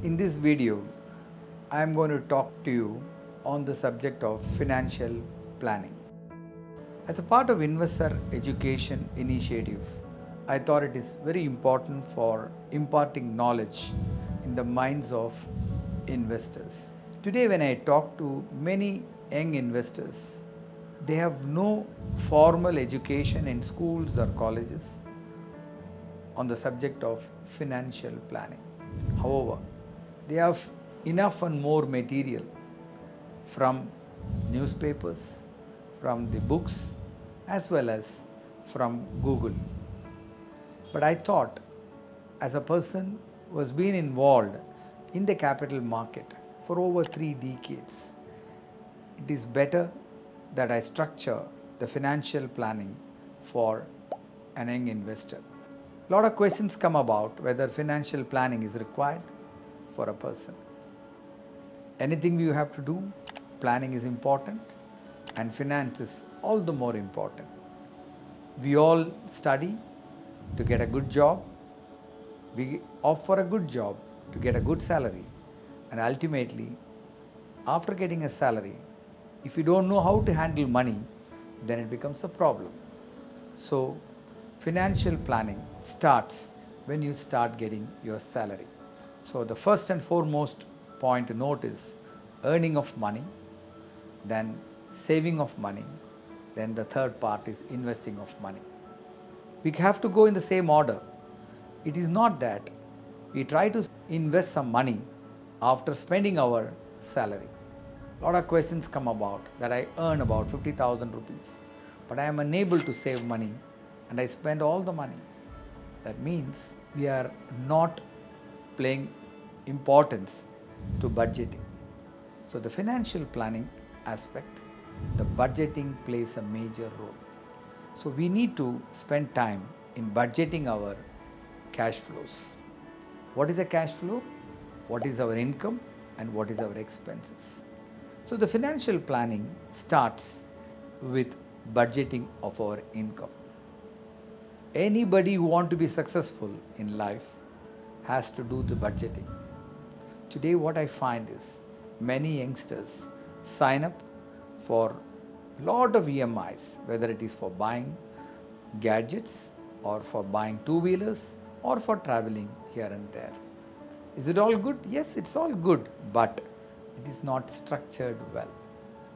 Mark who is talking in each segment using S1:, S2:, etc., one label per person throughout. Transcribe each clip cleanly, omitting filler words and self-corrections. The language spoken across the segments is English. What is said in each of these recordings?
S1: In this video, I am going to talk to you on the subject of financial planning. As a part of investor education initiative, I thought it is very important for imparting knowledge in the minds of investors. Today when I talk to many young investors, they have no formal education in schools or colleges on the subject of financial planning. However, they have enough and more material from newspapers, from the books, as well as from Google. But I thought, as a person who has been involved in the capital market for over 3 decades, it is better that I structure the financial planning for an young investor. A lot of questions come about whether financial planning is required for a person. Anything you have to do, planning is important, and finance is all the more important. We all study to get a good job, we opt for a good job to get a good salary, and ultimately, after getting a salary, if you don't know how to handle money, then it becomes a problem. So, financial planning starts when you start getting your salary. So, the first and foremost point to note is earning of money, then saving of money, then the third part is investing of money. We have to go in the same order. It is not that we try to invest some money after spending our salary. A lot of questions come about that I earn about 50,000 rupees, but I am unable to save money and I spend all the money. That means we are not paying importance to budgeting. So the financial planning aspect, the budgeting plays a major role. So we need to spend time in budgeting our cash flows. What is a cash flow? What is our income? And what is our expenses? So the financial planning starts with budgeting of our income. Anybody who wants to be successful in life has to do the budgeting. Today what I find is many youngsters sign up for a lot of EMIs, whether it is for buying gadgets or for buying two-wheelers or for traveling here and there. Is it all good? Yes, it's all good, but it is not structured well.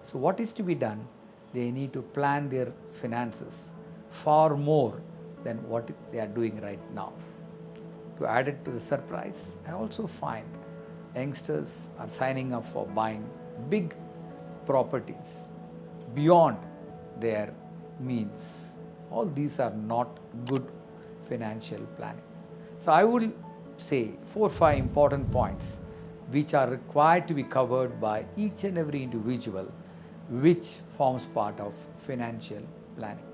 S1: So what is to be done? They need to plan their finances far more than what they are doing right now. To add it to the surprise, I also find youngsters are signing up for buying big properties beyond their means. All these are not good financial planning. So I will say 4 or 5 important points which are required to be covered by each and every individual which forms part of financial planning.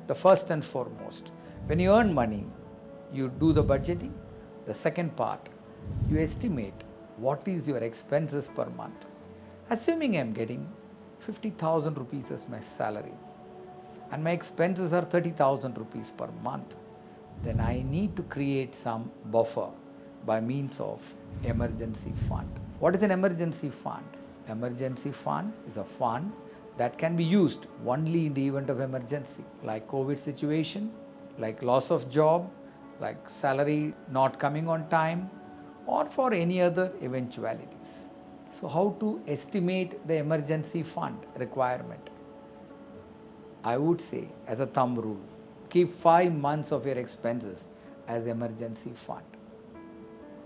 S1: The first and foremost, when you earn money, you do the budgeting. The second part, you estimate what is your expenses per month. Assuming I am getting 50,000 rupees as my salary and my expenses are 30,000 rupees per month, then I need to create some buffer by means of emergency fund. What is an emergency fund? Emergency fund is a fund that can be used only in the event of emergency, like COVID situation, like loss of job, like salary not coming on time, or for any other eventualities. So how to estimate the emergency fund requirement? I would say, as a thumb rule, keep 5 months of your expenses as emergency fund.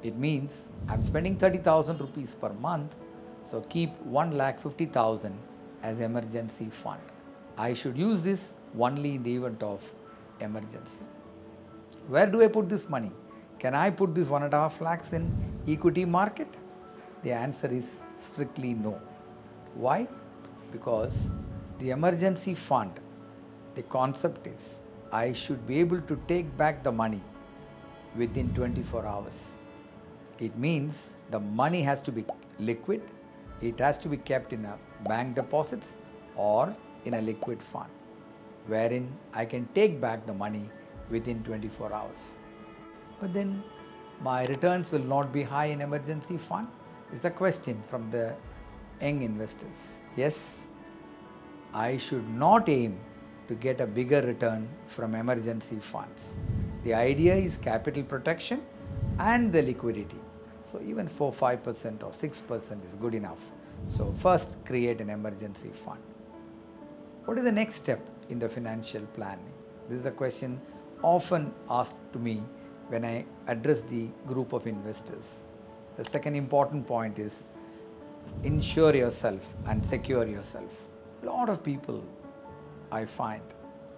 S1: It means I'm spending 30,000 rupees per month, so keep 1,50,000 as emergency fund. I should use this only in the event of emergency. Where do I put this money? Can I put this 1.5 lakhs in equity market? The answer is strictly no. Why? Because the emergency fund, the concept is I should be able to take back the money within 24 hours. It means the money has to be liquid, it has to be kept in a bank deposits or in a liquid fund, wherein I can take back the money within 24 hours. But then my returns will not be high in emergency fund? Is a question from the young investors. Yes, I should not aim to get a bigger return from emergency funds. The idea is capital protection and the liquidity. So even 4, 5% or 6% is good enough. So first create an emergency fund. What is the next step in the financial planning? This is a question often asked to me when I address the group of investors. The second important point is insure yourself and secure yourself. A lot of people I find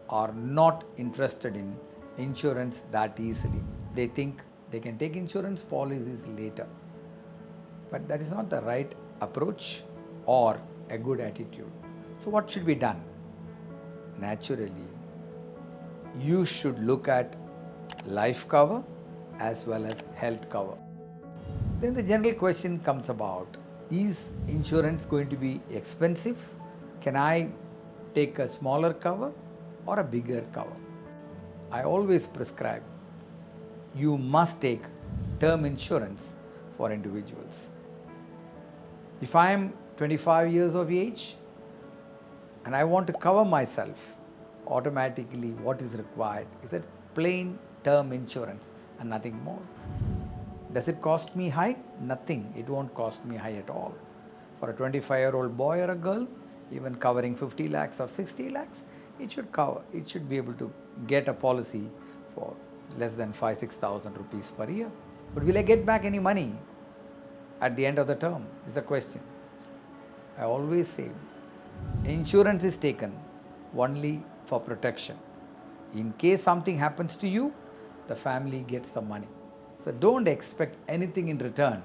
S1: are not interested in insurance that easily. They think they can take insurance policies later. But that is not the right approach or a good attitude. So what should be done? Naturally, you should look at life cover as well as health cover. Then the general question comes about, is insurance going to be expensive? Can I take a smaller cover or a bigger cover? I always prescribe you must take term insurance for individuals. If I am 25 years of age and I want to cover myself, automatically what is required is a plain term insurance and nothing more. Does it cost me high? Nothing. It won't cost me high at all. For a 25-year-old boy or a girl, even covering 50 lakhs or 60 lakhs, it should cover. It should be able to get a policy for less than 5,000-6,000 rupees per year. But will I get back any money at the end of the term is the question. I always say insurance is taken only for protection. In case something happens to you, the family gets the money. So don't expect anything in return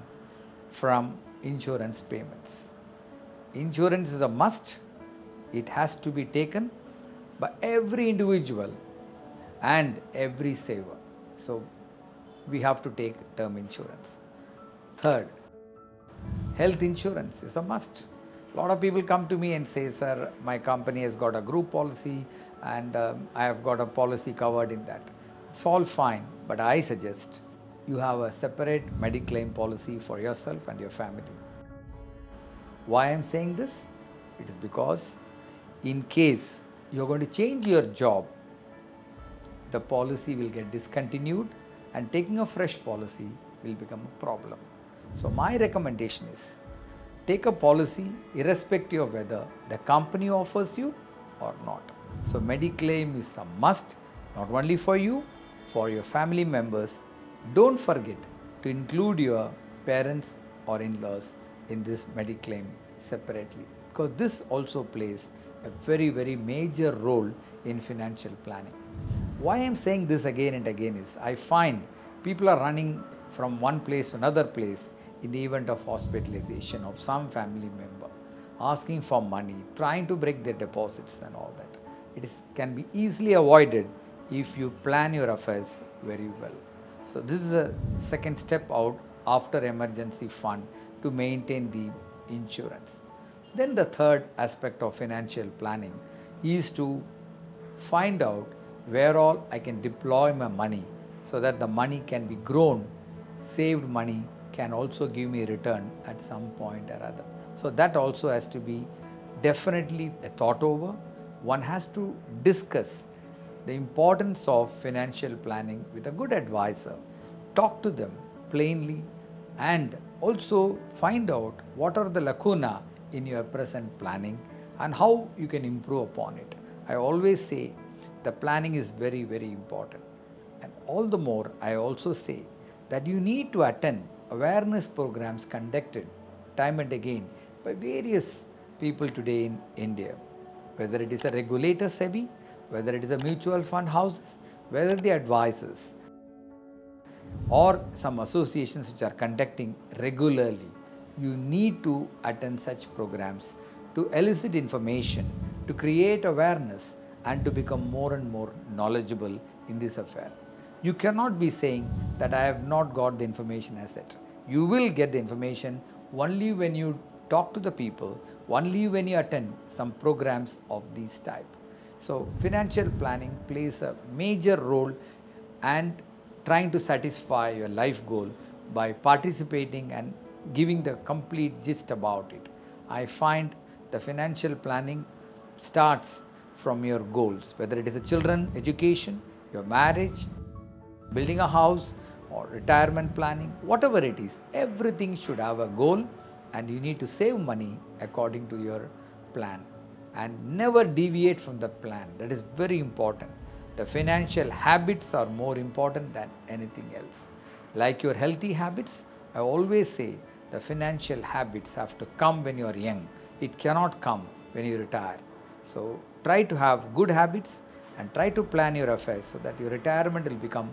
S1: from insurance payments. Insurance is a must. It has to be taken by every individual and every saver. So we have to take term insurance. Third, health insurance is a must. A lot of people come to me and say, sir, my company has got a group policy and I have got a policy covered in that. It's all fine, but I suggest you have a separate mediclaim policy for yourself and your family. Why I am saying this? It is because in case you are going to change your job, the policy will get discontinued and taking a fresh policy will become a problem. So my recommendation is take a policy irrespective of whether the company offers you or not. So mediclaim is a must, not only for you, for your family members. Don't forget to include your parents or in-laws in this mediclaim separately, because this also plays a very, very major role in financial planning. Why I am saying this again and again is I find people are running from one place to another place in the event of hospitalization of some family member, asking for money, trying to break their deposits and all that. It can be easily avoided if you plan your affairs very well. So this is a second step out after emergency fund to maintain the insurance. Then the third aspect of financial planning is to find out where all I can deploy my money so that the money can be grown. Saved money can also give me return at some point or other. So that also has to be definitely thought over. One has to discuss the importance of financial planning with a good advisor. Talk to them plainly and also find out what are the lacuna in your present planning and how you can improve upon it. I always say the planning is very, very important. And all the more, I also say that you need to attend awareness programs conducted time and again by various people today in India, whether it is a regulator SEBI, whether it is a mutual fund houses, whether the advisors or some associations which are conducting regularly. You need to attend such programs to elicit information, to create awareness and to become more and more knowledgeable in this affair. You cannot be saying that I have not got the information as yet. You will get the information only when you talk to the people, only when you attend some programs of this type. So financial planning plays a major role and trying to satisfy your life goal by participating and giving the complete gist about it. I find the financial planning starts from your goals, whether it is a children education, your marriage, building a house, or retirement planning, whatever it is, everything should have a goal, and you need to save money according to your plan and never deviate from the plan. That is very important. The financial habits are more important than anything else. Like your healthy habits, I always say the financial habits have to come when you are young. It cannot come when you retire. So try to have good habits and try to plan your affairs so that your retirement will become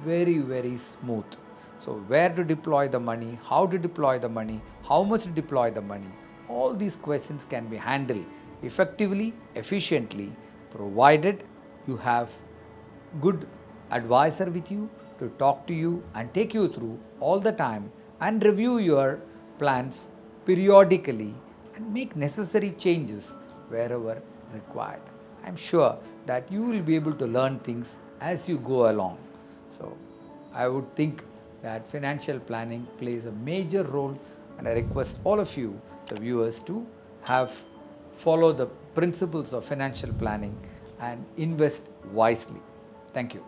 S1: very, very smooth. So where to deploy the money, how to deploy the money, how much to deploy the money, all these questions can be handled effectively, efficiently, provided you have good advisor with you to talk to you and take you through all the time and review your plans periodically and make necessary changes wherever required. I'm sure that you will be able to learn things as you go along. So I would think that financial planning plays a major role, and I request all of you, the viewers, to follow the principles of financial planning and invest wisely. Thank you.